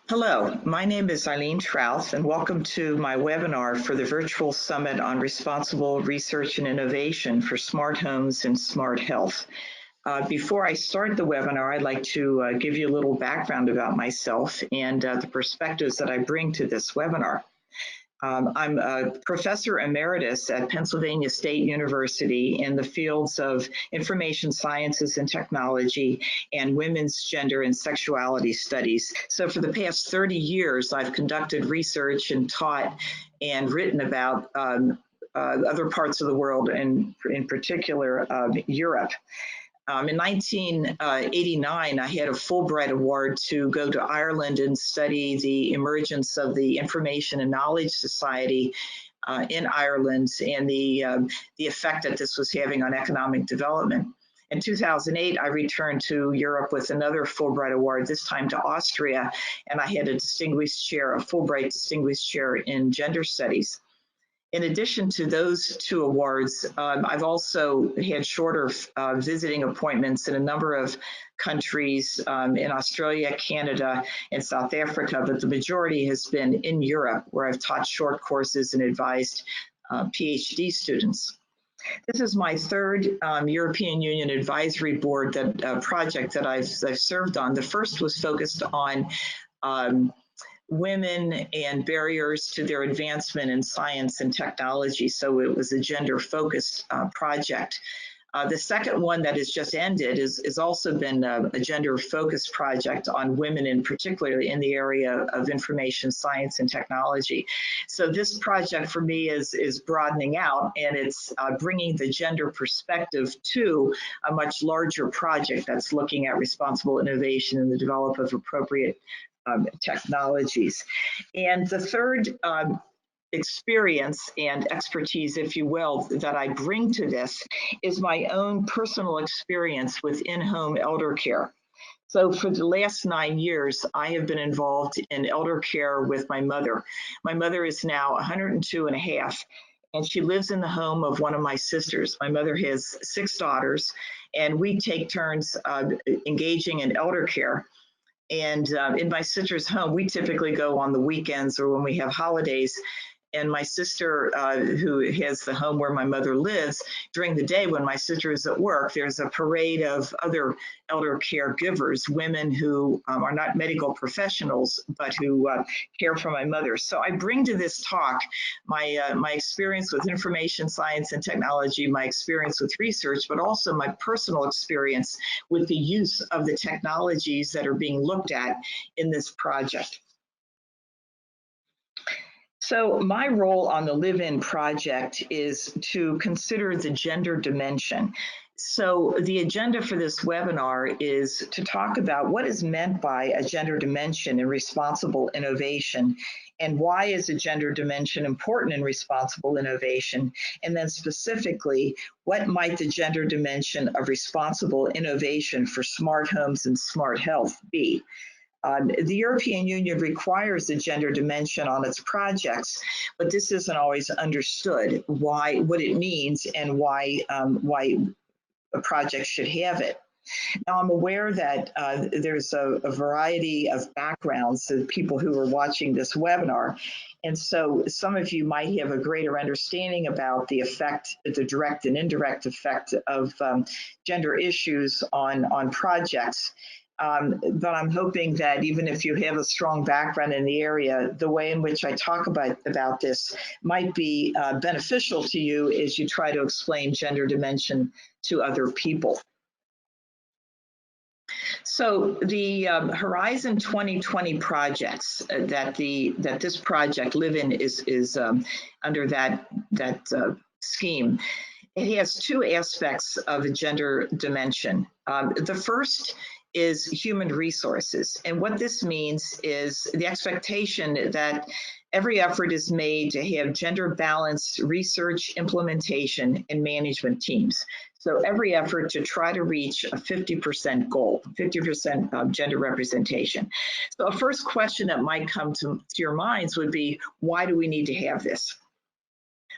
Hello, my name is Eileen Trauth, and welcome to my webinar for the Virtual Summit on Responsible Research and Innovation for Smart Homes and Smart Health. Before I start the webinar, I'd like to give you a little background about myself and the perspectives that I bring to this webinar. I'm a professor emeritus at Pennsylvania State University in the fields of information sciences and technology and women's gender and sexuality studies. So for the past 30 years, I've conducted research and taught and written about other parts of the world, and in particular, Europe. In 1989, I had a Fulbright Award to go to Ireland and study the emergence of the Information and Knowledge Society in Ireland and the effect that this was having on economic development. In 2008, I returned to Europe with another Fulbright Award, this time to Austria, and I had a distinguished chair, a Fulbright distinguished chair in gender studies. In addition to those two awards, I've also had shorter visiting appointments in a number of countries in Australia, Canada, and South Africa, but the majority has been in Europe, where I've taught short courses and advised PhD students. This is my third European Union Advisory Board project that I've served on. The first was focused on women and barriers to their advancement in science and technology. So it was a gender-focused project. The second one that has just ended has also been a gender-focused project on women, in particularly in the area of information science and technology. So this project for me is broadening out, and it's bringing the gender perspective to a much larger project that's looking at responsible innovation and the development of appropriate technologies. And the third experience and expertise, if you will, that I bring to this is my own personal experience with in-home elder care. So for the last 9 years, I have been involved in elder care with my mother. My mother is now 102 and a half, and she lives in the home of one of my sisters. My mother has 6 daughters, and we take turns engaging in elder care. And in my sister's home, we typically go on the weekends or when we have holidays. And my sister, who has the home where my mother lives, during the day when my sister is at work, there's a parade of other elder caregivers, women who are not medical professionals, but who care for my mother. So I bring to this talk my experience with information science and technology, my experience with research, but also my personal experience with the use of the technologies that are being looked at in this project. So my role on the Live-In project is to consider the gender dimension. So the agenda for this webinar is to talk about what is meant by a gender dimension in responsible innovation, and why is a gender dimension important in responsible innovation, and then specifically, what might the gender dimension of responsible innovation for smart homes and smart health be? The European Union requires the gender dimension on its projects, but this isn't always understood, what it means and why a project should have it. Now, I'm aware that there's a variety of backgrounds of people who are watching this webinar. And so some of you might have a greater understanding about the effect, the direct and indirect effect of gender issues on projects. But I'm hoping that even if you have a strong background in the area, the way in which I talk about this might be beneficial to you as you try to explain gender dimension to other people. So the Horizon 2020 projects that this project Live-In is under that scheme. It has 2 aspects of a gender dimension. The first is human resources. And what this means is the expectation that every effort is made to have gender balanced research, implementation, and management teams. So every effort to try to reach a 50% goal, 50% gender representation. So a first question that might come to your minds would be, why do we need to have this?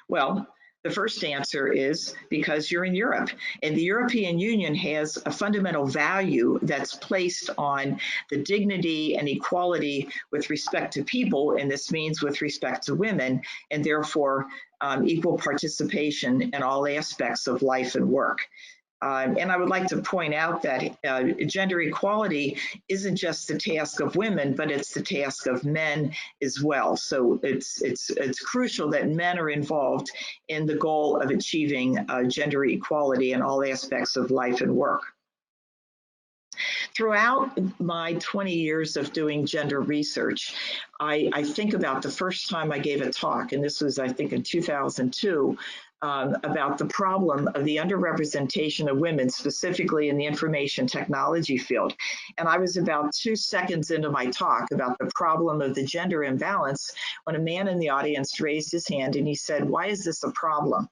Well, The first answer is because you're in Europe, and the European Union has a fundamental value that's placed on the dignity and equality with respect to people, and this means with respect to women, and therefore equal participation in all aspects of life and work. And I would like to point out that gender equality isn't just the task of women, but it's the task of men as well. So it's crucial that men are involved in the goal of achieving gender equality in all aspects of life and work. Throughout my 20 years of doing gender research, I think about the first time I gave a talk, and this was, I think, in 2002, about the problem of the underrepresentation of women, specifically in the information technology field. And I was about 2 seconds into my talk about the problem of the gender imbalance when a man in the audience raised his hand and he said, "Why is this a problem?"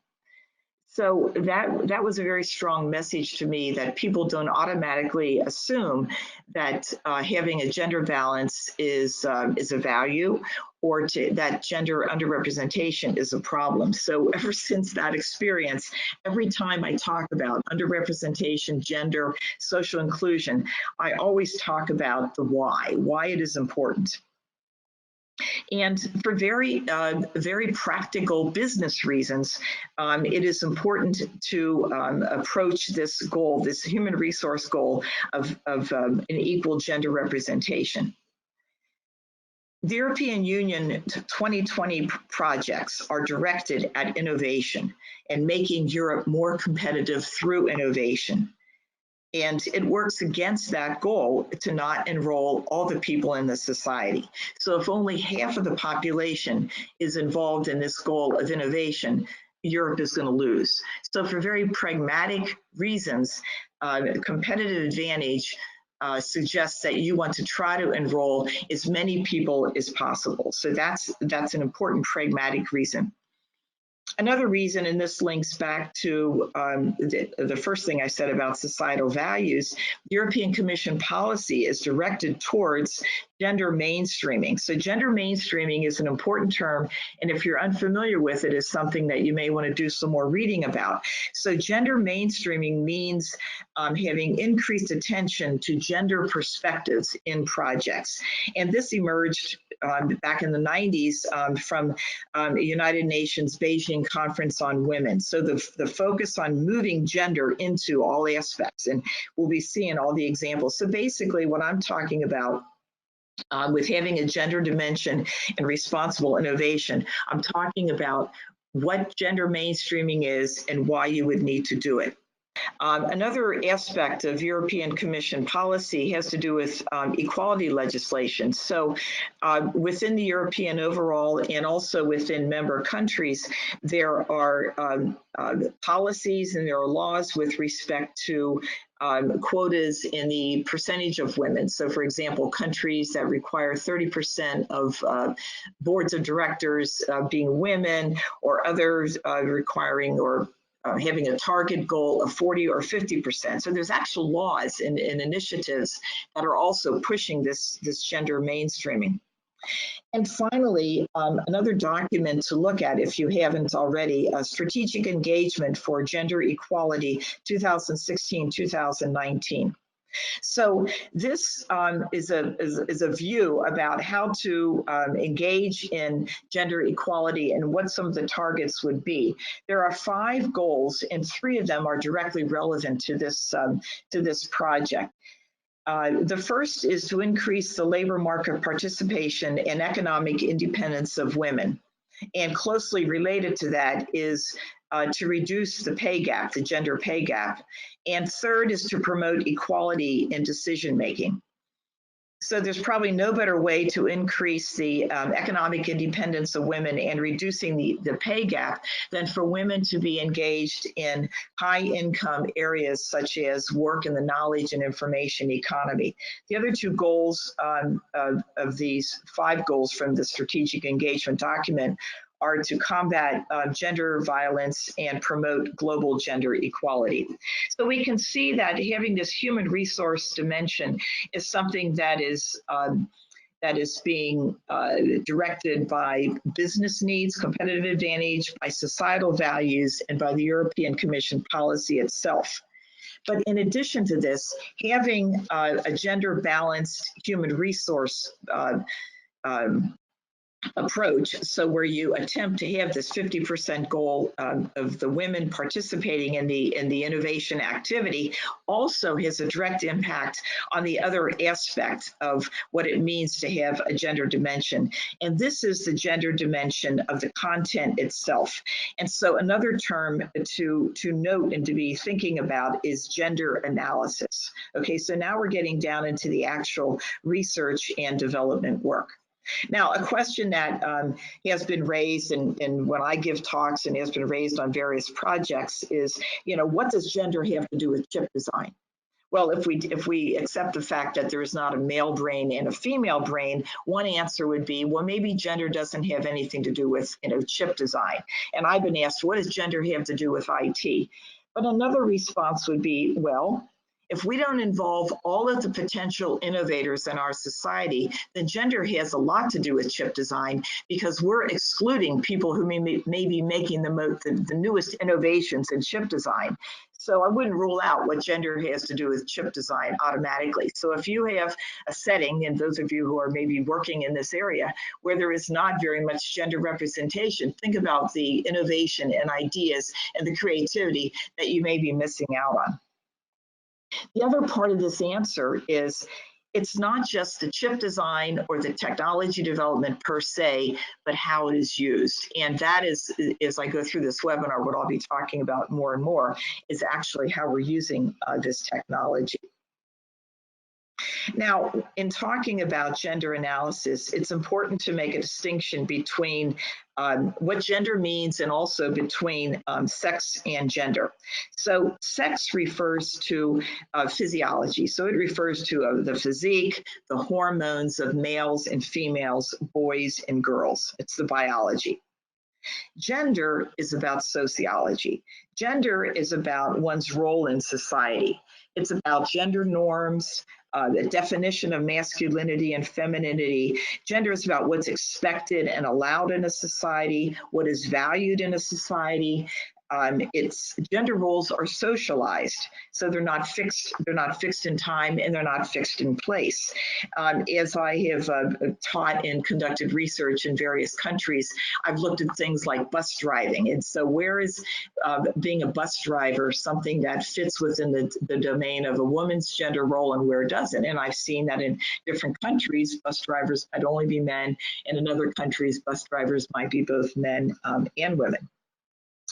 So that was a very strong message to me, that people don't automatically assume that having a gender balance is a value, or that gender underrepresentation is a problem. So ever since that experience, every time I talk about underrepresentation, gender, social inclusion, I always talk about the why it is important. And for very practical business reasons, it is important to approach this goal, this human resource goal of an equal gender representation. The European Union 2020 projects are directed at innovation and making Europe more competitive through innovation. And it works against that goal to not enroll all the people in the society. So if only half of the population is involved in this goal of innovation, Europe is going to lose. So for very pragmatic reasons, competitive advantage suggests that you want to try to enroll as many people as possible. So that's an important pragmatic reason. Another reason, and this links back to the first thing I said about societal values, the European Commission policy is directed towards gender mainstreaming. So gender mainstreaming is an important term, and if you're unfamiliar with it, is something that you may want to do some more reading about. So gender mainstreaming means having increased attention to gender perspectives in projects. And this emerged back in the 90s from the United Nations Beijing Conference on Women. So the focus on moving gender into all aspects, and we'll be seeing all the examples. So basically what I'm talking about with having a gender dimension and responsible innovation, I'm talking about what gender mainstreaming is and why you would need to do it. Another aspect of European Commission policy has to do with equality legislation. So within the European overall and also within member countries, there are policies and there are laws with respect to quotas in the percentage of women. So for example, countries that require 30% of boards of directors being women, or others requiring or having a target goal of 40 or 50%. So there's actual laws and initiatives that are also pushing this gender mainstreaming. And finally, another document to look at, if you haven't already, Strategic Engagement for Gender Equality 2016-2019. So this is a view about how to engage in gender equality and what some of the targets would be. There are 5 goals, and 3 of them are directly relevant to this project. The first is to increase the labor market participation and economic independence of women. And closely related to that is to reduce the pay gap, the gender pay gap. And third is to promote equality in decision making. So there's probably no better way to increase the economic independence of women and reducing the pay gap than for women to be engaged in high income areas such as work in the knowledge and information economy. The other 2 goals of these 5 goals from the strategic engagement document are to combat gender violence and promote global gender equality. So we can see that having this human resource dimension is something that is that is being directed by business needs, competitive advantage, by societal values, and by the European Commission policy itself. But in addition to this, having a gender balanced human resource approach, so where you attempt to have this 50% goal of the women participating in the innovation activity, also has a direct impact on the other aspect of what it means to have a gender dimension. And this is the gender dimension of the content itself. And so another term to note and to be thinking about is gender analysis. Okay, so now we're getting down into the actual research and development work. Now, a question that has been raised and when I give talks and has been raised on various projects is, what does gender have to do with chip design? Well, if we accept the fact that there is not a male brain and a female brain, one answer would be, well, maybe gender doesn't have anything to do with chip design. And I've been asked, what does gender have to do with IT? But another response would be, well, if we don't involve all of the potential innovators in our society, then gender has a lot to do with chip design, because we're excluding people who may be making the newest innovations in chip design. So I wouldn't rule out what gender has to do with chip design automatically. So if you have a setting, and those of you who are maybe working in this area, where there is not very much gender representation, think about the innovation and ideas and the creativity that you may be missing out on. The other part of this answer is it's not just the chip design or the technology development per se, but how it is used. And that is, as I go through this webinar, what I'll be talking about more and more is actually how we're using this technology. Now, in talking about gender analysis, it's important to make a distinction between what gender means and also between sex and gender. So sex refers to physiology. So it refers to the physique, the hormones of males and females, boys and girls. It's the biology. Gender is about sociology. Gender is about one's role in society. It's about gender norms, the definition of masculinity and femininity. Gender is about what's expected and allowed in a society, what is valued in a society. Gender roles are socialized, so they're not fixed. They're not fixed in time, and they're not fixed in place. As I have taught and conducted research in various countries, I've looked at things like bus driving, and so where is being a bus driver something that fits within the domain of a woman's gender role, and where doesn't? And I've seen that in different countries, bus drivers might only be men, and in other countries, bus drivers might be both men and women.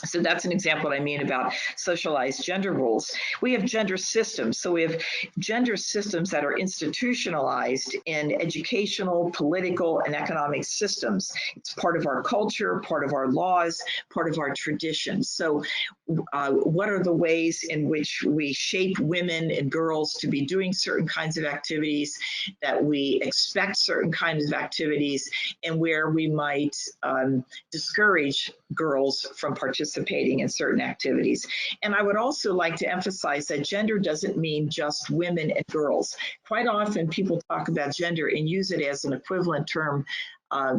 So that's an example what I mean about socialized gender roles. We have gender systems. So we have gender systems that are institutionalized in educational, political, and economic systems. It's part of our culture, part of our laws, part of our traditions. So what are the ways in which we shape women and girls to be doing certain kinds of activities, that we expect certain kinds of activities, and where we might discourage girls from participating in certain activities. And I would also like to emphasize that gender doesn't mean just women and girls. Quite often people talk about gender and use it as an equivalent term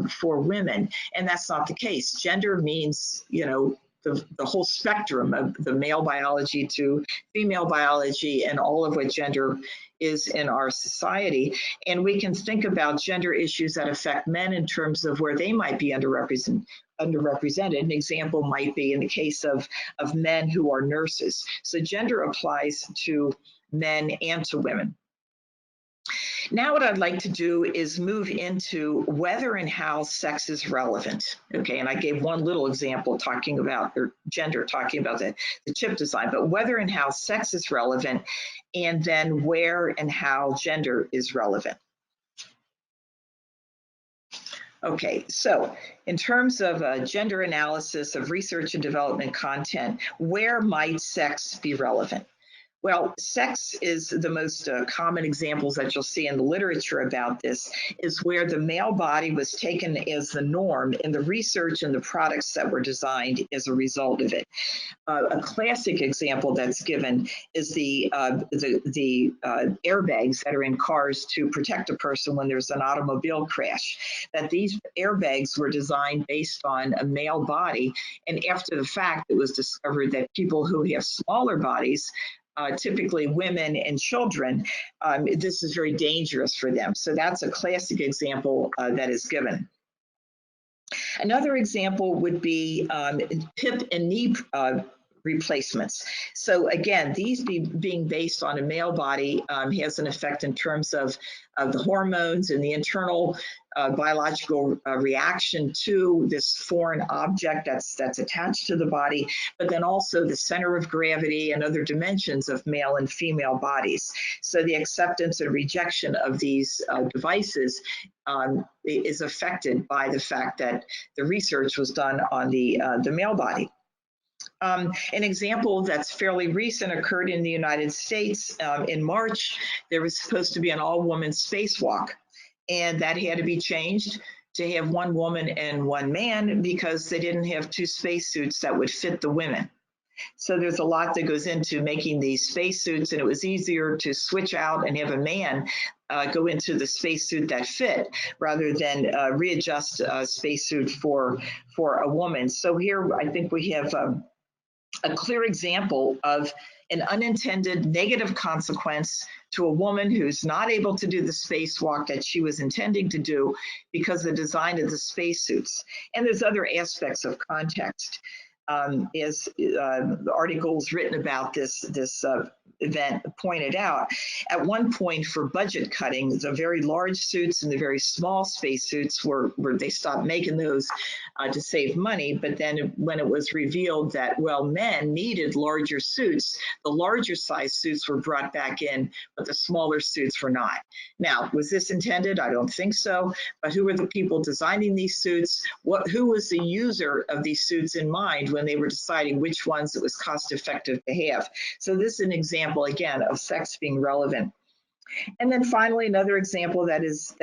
for women, and that's not the case. Gender means, the whole spectrum of the male biology to female biology and all of what gender is in our society. And we can think about gender issues that affect men in terms of where they might be underrepresented. An example might be in the case of men who are nurses. So gender applies to men and to women. Now what I'd like to do is move into whether and how sex is relevant. Okay, and I gave one little example talking about gender, talking about the chip design, but whether and how sex is relevant, and then where and how gender is relevant. Okay, so in terms of gender analysis of research and development content, where might sex be relevant? Well, sex is the most common examples that you'll see in the literature about this, is where the male body was taken as the norm in the research and the products that were designed as a result of it. A classic example that's given is the airbags that are in cars to protect a person when there's an automobile crash. That these airbags were designed based on a male body, and after the fact, it was discovered that people who have smaller bodies, typically women and children, this is very dangerous for them. So that's a classic example that is given. Another example would be hip and knee replacements. So again, these being based on a male body has an effect in terms of the hormones and the internal biological reaction to this foreign object that's attached to the body, but then also the center of gravity and other dimensions of male and female bodies. So the acceptance and rejection of these devices is affected by the fact that the research was done on the male body. An example that's fairly recent occurred in the United States. In March, there was supposed to be an all-woman spacewalk, and that had to be changed to have one woman and one man because they didn't have two spacesuits that would fit the women. So there's a lot that goes into making these spacesuits, and it was easier to switch out and have a man go into the spacesuit that fit rather than readjust a spacesuit for a woman. So here I think we have a clear example of an unintended negative consequence to a woman who's not able to do the spacewalk that she was intending to do because of the design of the spacesuits. And there's other aspects of context. As the articles written about this event pointed out, at one point for budget cutting, the very large suits and the very small spacesuits were they stopped making those to save money. But then when it was revealed that, well, men needed larger suits, the larger size suits were brought back in, but the smaller suits were not. Now, was this intended? I don't think so. But who were the people designing these suits? Who was the user of these suits in mind when they were deciding which ones it was cost effective to have? So this is an example, again, of sex being relevant. And then finally, another example that is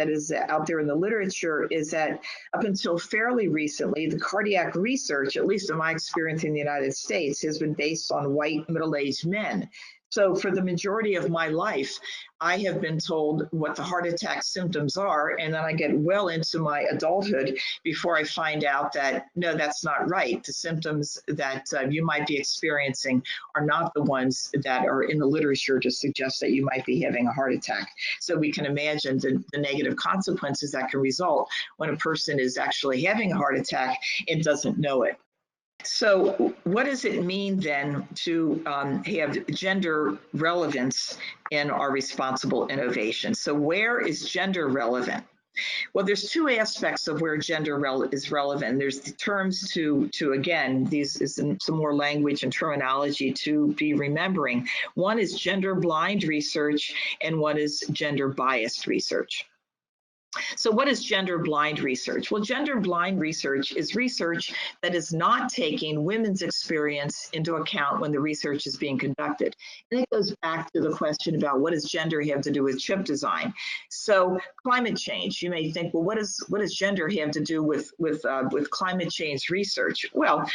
out there in the literature is that up until fairly recently, the cardiac research, at least in my experience in the United States, has been based on white middle-aged men. So for the majority of my life, I have been told what the heart attack symptoms are, and then I get well into my adulthood before I find out that, no, that's not right. The symptoms that you might be experiencing are not the ones that are in the literature to suggest that you might be having a heart attack. So we can imagine the negative consequences that can result when a person is actually having a heart attack and doesn't know it. So what does it mean then to have gender relevance in our responsible innovation? So where is gender relevant? Well, there's two aspects of where gender is relevant. There's the terms to again, these is some more language and terminology to be remembering. One is gender blind research and one is gender biased research. So what is gender blind research? Well, gender blind research is research that is not taking women's experience into account when the research is being conducted. And it goes back to the question about what does gender have to do with chip design? So climate change, you may think, well, what does gender have to do with climate change research? Well,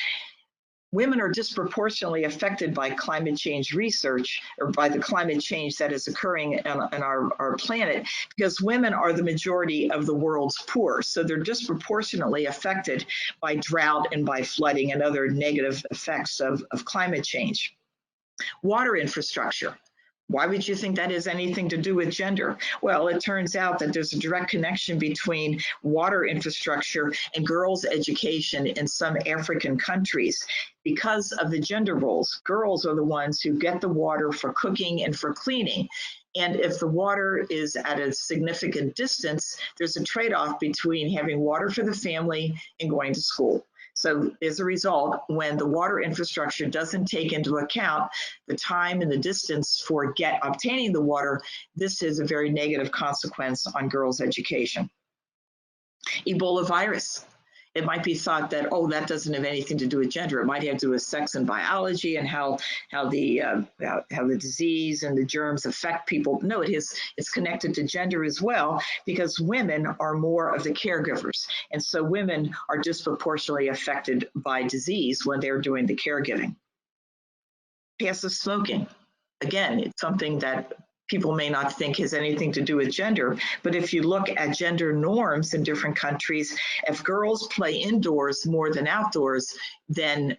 women are disproportionately affected by climate change research, or by the climate change that is occurring on our planet, because women are the majority of the world's poor. So they're disproportionately affected by drought and by flooding and other negative effects of climate change. Water infrastructure. Why would you think that has anything to do with gender? Well, it turns out that there's a direct connection between water infrastructure and girls' education in some African countries. Because of the gender roles, girls are the ones who get the water for cooking and for cleaning. And if the water is at a significant distance, there's a trade-off between having water for the family and going to school. So as a result, when the water infrastructure doesn't take into account the time and the distance for obtaining the water, this is a very negative consequence on girls' education. Ebola virus. it might be thought that, oh, that doesn't have anything to do with gender. It might have to do with sex and biology and how the disease and the germs affect people. No, it's connected to gender as well, because women are more of the caregivers. And so women are disproportionately affected by disease when they're doing the caregiving. Passive smoking. Again, it's something that people may not think has anything to do with gender, but if you look at gender norms in different countries, if girls play indoors more than outdoors, then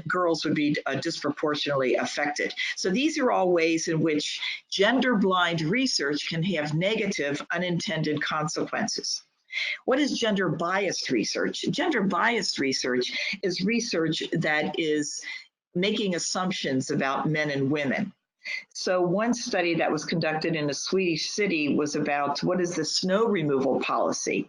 girls would be disproportionately affected. So these are all ways in which gender-blind research can have negative unintended consequences. What is gender-biased research? Gender-biased research is research that is making assumptions about men and women. So one study that was conducted in a Swedish city was about what is the snow removal policy.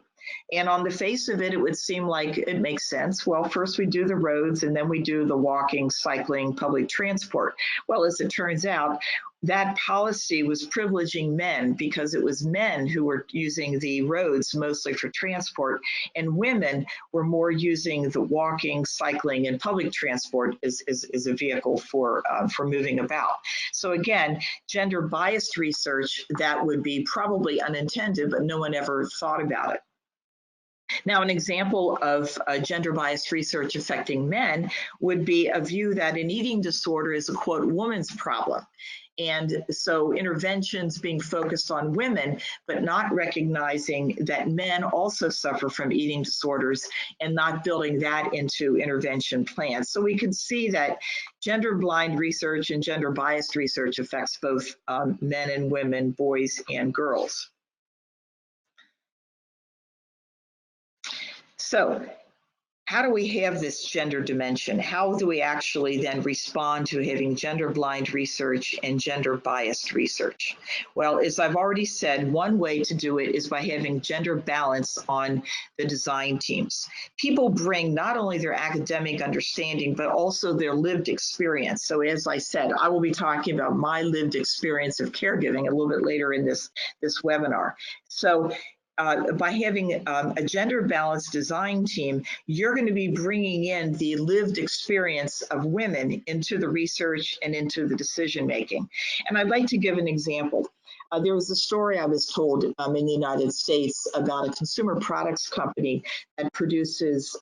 And on the face of it, it would seem like it makes sense. Well, first we do the roads and then we do the walking, cycling, public transport. Well, as it turns out, that policy was privileging men because it was men who were using the roads mostly for transport, and women were more using the walking, cycling, and public transport as a vehicle for moving about. So again, gender-biased research that would be probably unintended, but no one ever thought about it. Now, an example of gender-biased research affecting men would be a view that an eating disorder is a, quote, woman's problem. And so interventions being focused on women, but not recognizing that men also suffer from eating disorders and not building that into intervention plans. So we can see that gender-blind research and gender-biased research affects both men and women, boys and girls. So how do we have this gender dimension? How do we actually then respond to having gender-blind research and gender-biased research? Well, as I've already said, one way to do it is by having gender balance on the design teams. People bring not only their academic understanding, but also their lived experience. So as I said, I will be talking about my lived experience of caregiving a little bit later in this webinar. So by having a gender-balanced design team, you're going to be bringing in the lived experience of women into the research and into the decision-making. And I'd like to give an example. There was a story I was told in the United States about a consumer products company that produces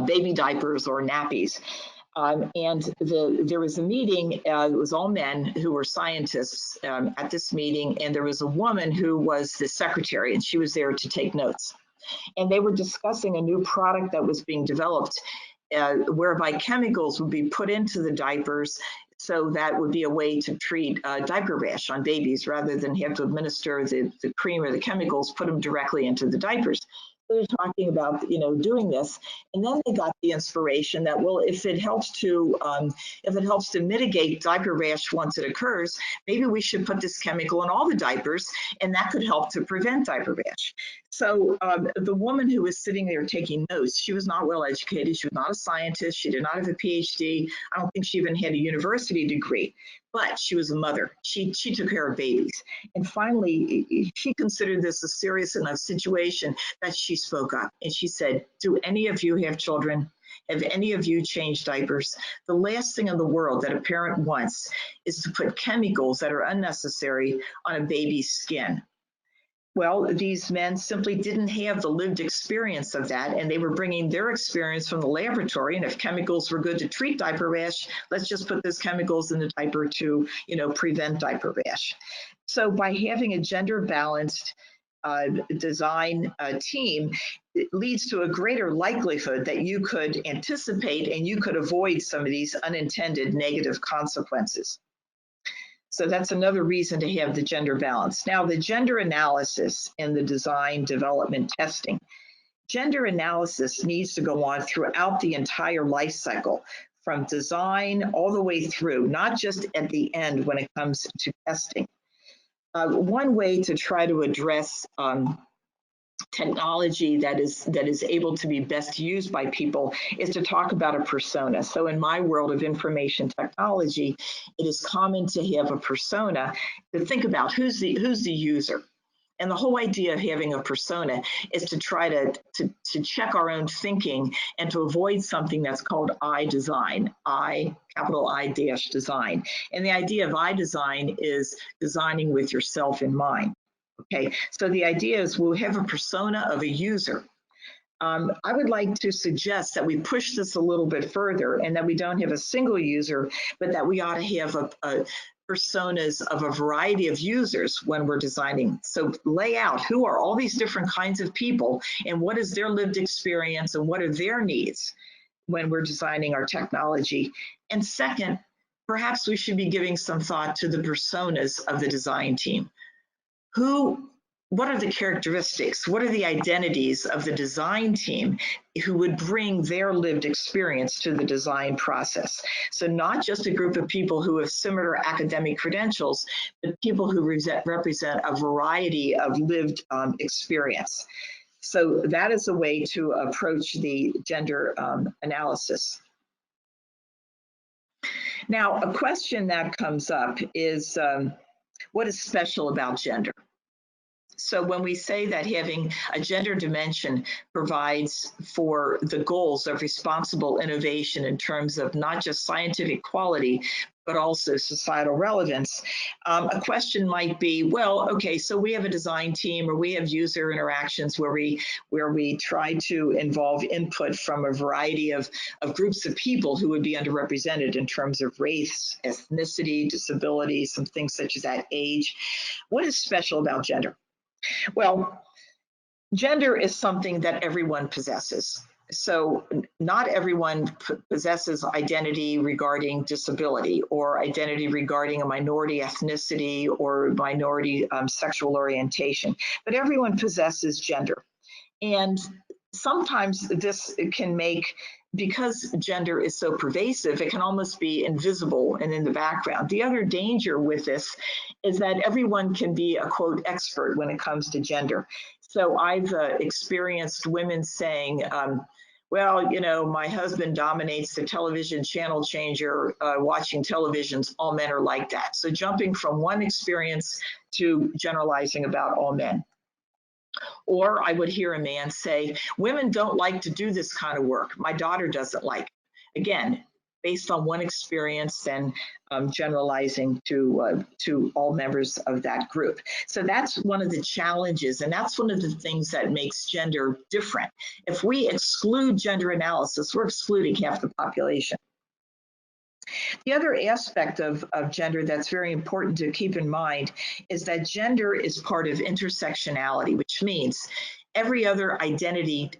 baby diapers or nappies. And there was a meeting, it was all men who were scientists at this meeting, and there was a woman who was the secretary, and she was there to take notes. And they were discussing a new product that was being developed whereby chemicals would be put into the diapers, so that would be a way to treat diaper rash on babies rather than have to administer the cream or the chemicals, put them directly into the diapers. They're talking about, doing this, and then they got the inspiration that, well, if it helps to mitigate diaper rash once it occurs, maybe we should put this chemical in all the diapers, and that could help to prevent diaper rash. So the woman who was sitting there taking notes, she was not well educated. She was not a scientist. She did not have a PhD. I don't think she even had a university degree, but she was a mother. She took care of babies. And finally, she considered this a serious enough situation that she spoke up. And she said, do any of you have children? Have any of you changed diapers? The last thing in the world that a parent wants is to put chemicals that are unnecessary on a baby's skin. Well, these men simply didn't have the lived experience of that, and they were bringing their experience from the laboratory. And if chemicals were good to treat diaper rash, let's just put those chemicals in the diaper to, prevent diaper rash. So by having a gender-balanced design team, it leads to a greater likelihood that you could anticipate and you could avoid some of these unintended negative consequences. So that's another reason to have the gender balance. Now, the gender analysis in the design, development, testing. Gender analysis needs to go on throughout the entire life cycle, from design all the way through, not just at the end when it comes to testing. One way to try to address technology that is able to be best used by people is to talk about a persona. So in my world of information technology, it is common to have a persona to think about who's the user. And the whole idea of having a persona is to try to check our own thinking and to avoid something that's called I design, I, capital I dash design. And the idea of I design is designing with yourself in mind. Okay, so the idea is we'll have a persona of a user. I would like to suggest that we push this a little bit further and that we don't have a single user, but that we ought to have a personas of a variety of users when we're designing. So lay out who are all these different kinds of people and what is their lived experience and what are their needs when we're designing our technology. And second, perhaps we should be giving some thought to the personas of the design team. What are the characteristics? What are the identities of the design team who would bring their lived experience to the design process? So not just a group of people who have similar academic credentials, but people who represent a variety of lived experience. So that is a way to approach the gender analysis. Now, a question that comes up is, what is special about gender? So when we say that having a gender dimension provides for the goals of responsible innovation in terms of not just scientific quality, but also societal relevance, a question might be, well, okay, so we have a design team or we have user interactions where we try to involve input from a variety of groups of people who would be underrepresented in terms of race, ethnicity, disability, some things such as that, age. What is special about gender? Well, gender is something that everyone possesses. So not everyone possesses identity regarding disability or identity regarding a minority ethnicity or minority sexual orientation, but everyone possesses gender. And sometimes this can make, because gender is so pervasive, it can almost be invisible and in the background. The other danger with this is that everyone can be a quote expert when it comes to gender. So I've experienced women saying, well, you know, my husband dominates the television channel changer, watching televisions, all men are like that. So jumping from one experience to generalizing about all men. Or I would hear a man say, women don't like to do this kind of work. My daughter doesn't like it. Again, based on one experience and generalizing to all members of that group. So that's one of the challenges, and that's one of the things that makes gender different. If we exclude gender analysis, we're excluding half the population. The other aspect of gender that's very important to keep in mind is that gender is part of intersectionality, which means every other identity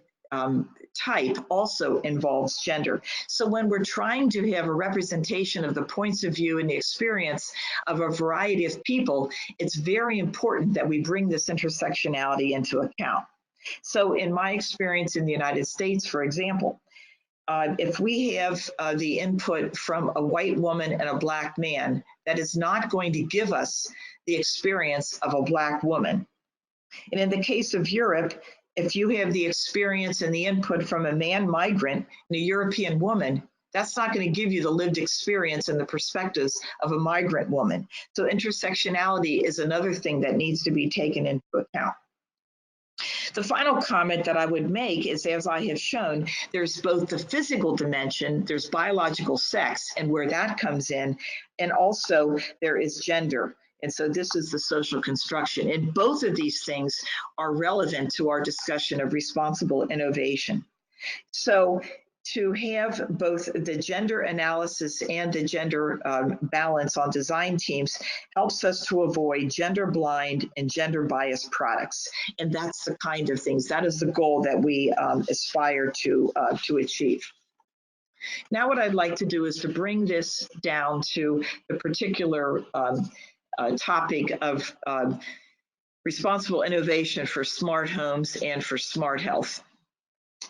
type also involves gender. So when we're trying to have a representation of the points of view and the experience of a variety of people, it's very important that we bring this intersectionality into account. So in my experience in the United States, for example, if we have the input from a white woman and a black man, that is not going to give us the experience of a black woman. And in the case of Europe, if you have the experience and the input from a man migrant and a European woman, that's not going to give you the lived experience and the perspectives of a migrant woman. So intersectionality is another thing that needs to be taken into account. The final comment that I would make is, as I have shown, there's both the physical dimension, there's biological sex and where that comes in, and also there is gender. And so this is the social construction. And both of these things are relevant to our discussion of responsible innovation. So to have both the gender analysis and the gender balance on design teams helps us to avoid gender blind and gender biased products. And that's the kind of things, that is the goal that we aspire to achieve. Now what I'd like to do is to bring this down to the particular topic of responsible innovation for smart homes and for smart health.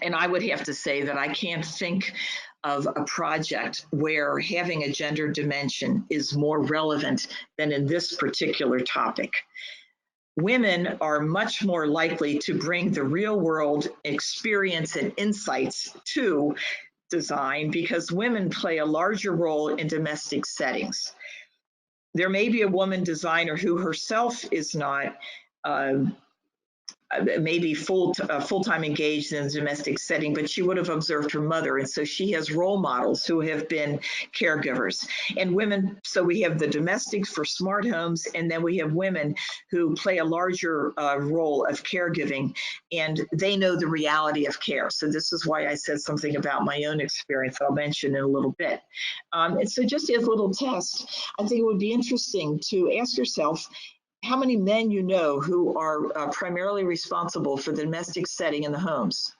And I would have to say that I can't think of a project where having a gender dimension is more relevant than in this particular topic. Women are much more likely to bring the real world experience and insights to design because women play a larger role in domestic settings. There may be a woman designer who herself is not maybe full-time engaged in a domestic setting, but she would have observed her mother. And so she has role models who have been caregivers. And women, so we have the domestics for smart homes, and then we have women who play a larger role of caregiving, and they know the reality of care. So this is why I said something about my own experience I'll mention in a little bit. And so just as a little test, I think it would be interesting to ask yourself, how many men you know who are primarily responsible for the domestic setting in the homes?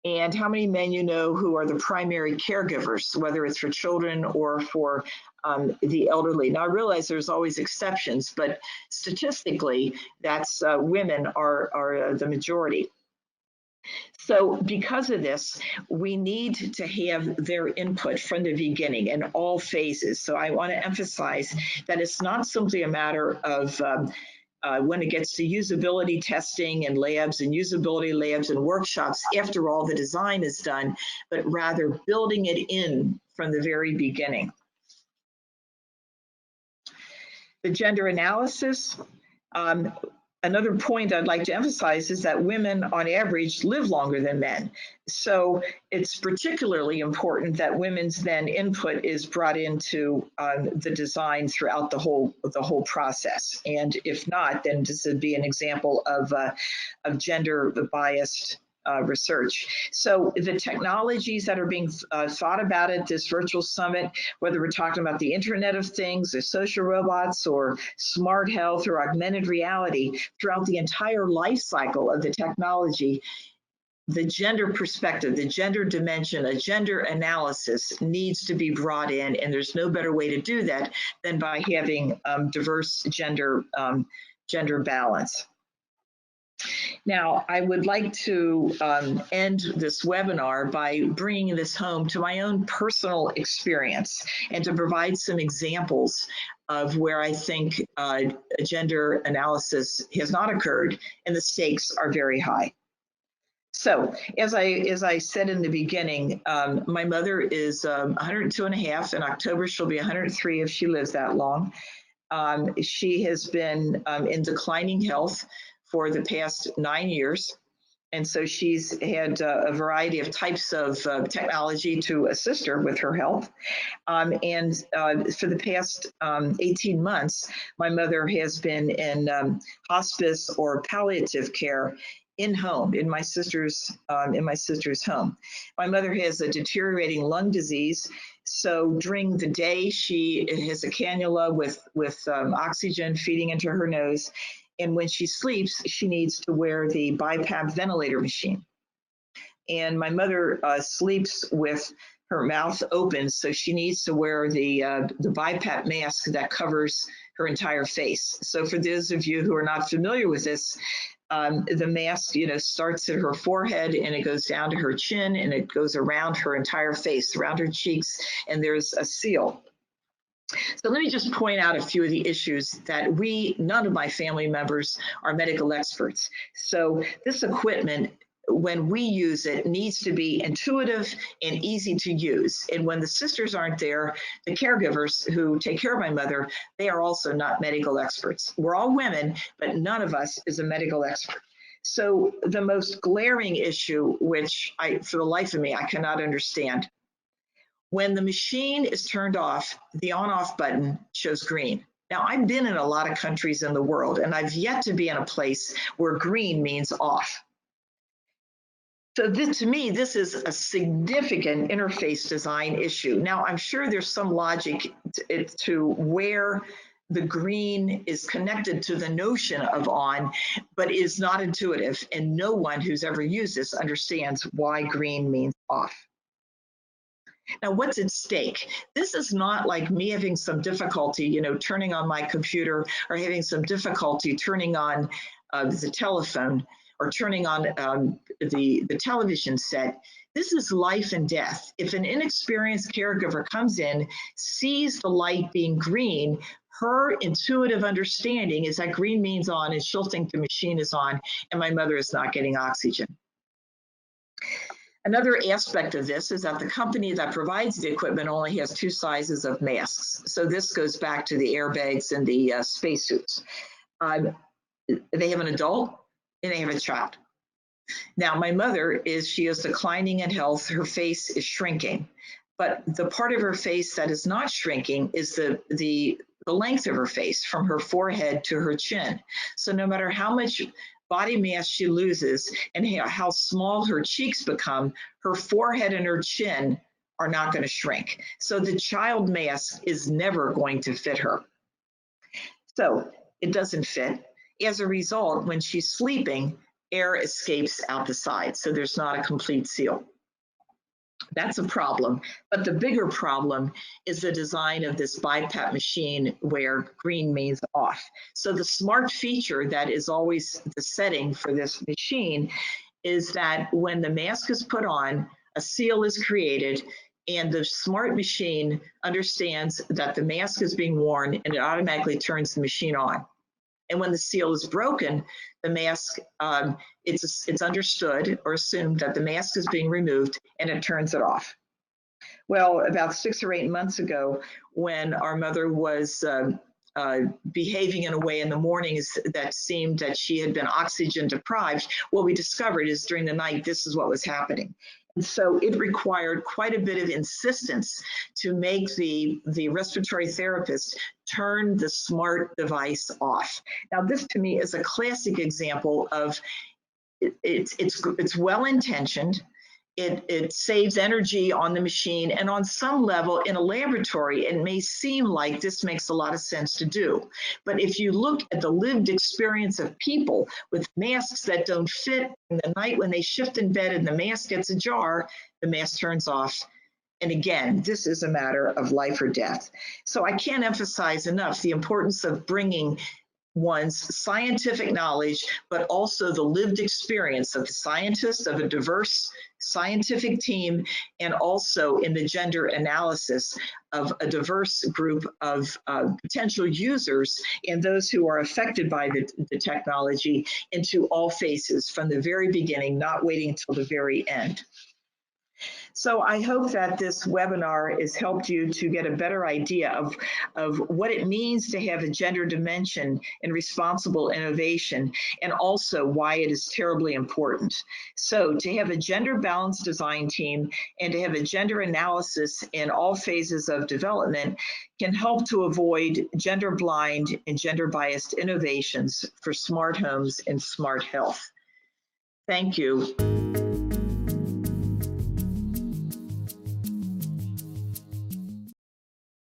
And how many men you know who are the primary caregivers, whether it's for children or for the elderly? Now, I realize there's always exceptions, but statistically, that's women are the majority. So because of this, we need to have their input from the beginning in all phases. So I want to emphasize that it's not simply a matter of when it gets to usability testing and labs and usability labs and workshops after all the design is done, but rather building it in from the very beginning. The gender analysis. Another point I'd like to emphasize is that women on average live longer than men. So it's particularly important that women's then input is brought into the design throughout the whole process. And if not, then this would be an example of gender biased research. So the technologies that are being thought about at this virtual summit, whether we're talking about the Internet of Things, or social robots, or smart health, or augmented reality, throughout the entire life cycle of the technology, the gender perspective, the gender dimension, a gender analysis needs to be brought in, and there's no better way to do that than by having diverse gender balance. Now, I would like to end this webinar by bringing this home to my own personal experience and to provide some examples of where I think a gender analysis has not occurred and the stakes are very high. So, as I said in the beginning, my mother is 102 and a half. In October, she'll be 103 if she lives that long. She has been in declining health for the past 9 years. And so she's had a variety of types of technology to assist her with her health. And for the past 18 months, my mother has been in hospice or palliative care in home, in my sister's home. My mother has a deteriorating lung disease. So during the day, she has a cannula with oxygen feeding into her nose. And when she sleeps, she needs to wear the BiPAP ventilator machine. And my mother sleeps with her mouth open, so she needs to wear the BiPAP mask that covers her entire face. So for those of you who are not familiar with this, the mask, starts at her forehead and it goes down to her chin and it goes around her entire face, around her cheeks, and there's a seal. So let me just point out a few of the issues that none of my family members are medical experts. So this equipment, when we use it, needs to be intuitive and easy to use. And when the sisters aren't there, the caregivers who take care of my mother, they are also not medical experts. We're all women, but none of us is a medical expert. So the most glaring issue, which for the life of me, I cannot understand, when the machine is turned off, the on-off button shows green. Now, I've been in a lot of countries in the world, and I've yet to be in a place where green means off. So to me, this is a significant interface design issue. Now, I'm sure there's some logic to where the green is connected to the notion of on, but is not intuitive, and no one who's ever used this understands why green means off. Now, what's at stake? This is not like me having some difficulty, turning on my computer, or having some difficulty turning on the telephone or turning on the television set. This is life and death. If an inexperienced caregiver comes in, sees the light being green, her intuitive understanding is that green means on, and she'll think the machine is on, and my mother is not getting oxygen. Another aspect of this is that the company that provides the equipment only has 2 sizes of masks. So this goes back to the airbags and the spacesuits. they have an adult and they have a child. Now, my mother she is declining in health. Her face is shrinking, but the part of her face that is not shrinking is the length of her face from her forehead to her chin. So no matter how much body mass she loses and how small her cheeks become, her forehead and her chin are not going to shrink. So the child mask is never going to fit her. So it doesn't fit. As a result, when she's sleeping, air escapes out the side, so there's not a complete seal. That's a problem. But the bigger problem is the design of this BiPAP machine where green means off. So the smart feature that is always the setting for this machine is that when the mask is put on, a seal is created, and the smart machine understands that the mask is being worn, and it automatically turns the machine on. And when the seal is broken, the mask, it's understood or assumed that the mask is being removed, and it turns it off. Well, about 6 or 8 months ago, when our mother was behaving in a way in the mornings that seemed that she had been oxygen deprived, what we discovered is during the night, this is what was happening. And so it required quite a bit of insistence to make the respiratory therapist turn the smart device off. Now, this to me is a classic example of it's well-intentioned. It saves energy on the machine, and on some level in a laboratory it may seem like this makes a lot of sense to do, but if you look at the lived experience of people with masks that don't fit, in the night when they shift in bed and the mask gets ajar, the mask turns off. And again, this is a matter of life or death. So I can't emphasize enough the importance of bringing one's scientific knowledge, but also the lived experience of the scientist, of a diverse scientific team, and also in the gender analysis of a diverse group of potential users and those who are affected by the technology into all phases from the very beginning, not waiting until the very end. So I hope that this webinar has helped you to get a better idea of what it means to have a gender dimension in responsible innovation, and also why it is terribly important. So to have a gender balanced design team and to have a gender analysis in all phases of development can help to avoid gender blind and gender biased innovations for smart homes and smart health. Thank you.